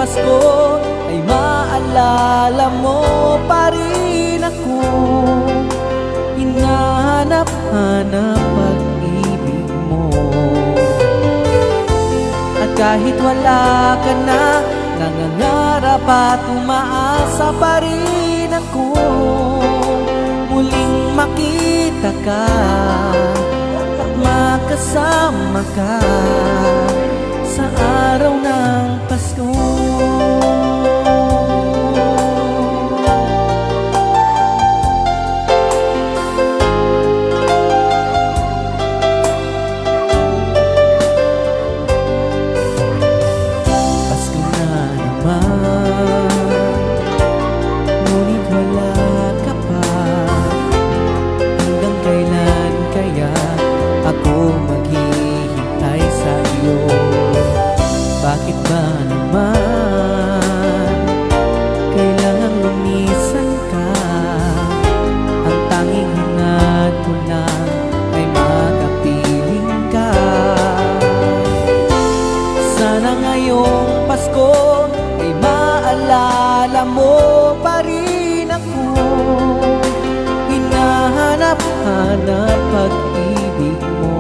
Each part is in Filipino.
Pasko ay maalala mo pa rin ako. Hinahanap-hanap pag-ibig mo. At kahit wala ka na, nangangarap at umaasa pa rin ako. Muling makita ka at makasama ka sa araw ng Pasko. Pasko na naman, ngunit wala ka pa. Hanggang kailan kaya ako maghihintay sa iyo? Bakit ba naman kailangang lumisan ka? Ang tanging hangad ko lang ay makapiling ka. Sana ngayong Pasko ay maalala mo pa rin ako. Hinahanap-hanap pag-ibig mo.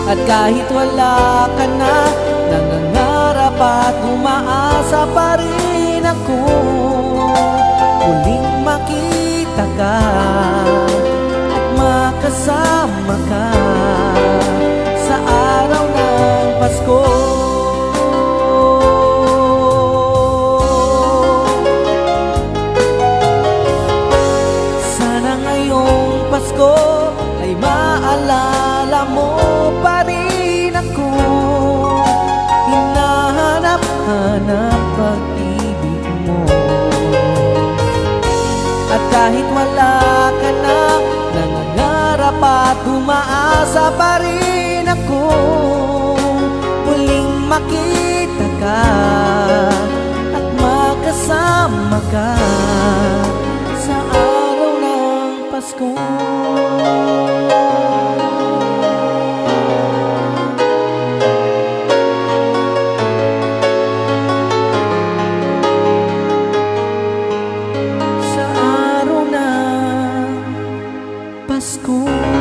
At kahit wala ka na, nangangarap at umaasa pa rin ako. Muling makita ka at makasama ka sa araw ng Pasko. Sana ngayong Pasko ay maalala mo pa rin ako. Hinahanap-hanap pag-ibig mo. At kahit wala ka na, nangangarap at umaasa pa rin ako. Muling makita ka at makasama ka sa araw ng Pasko.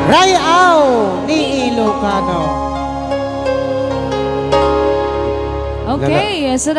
Rayaw ni Ilocano. Okay, so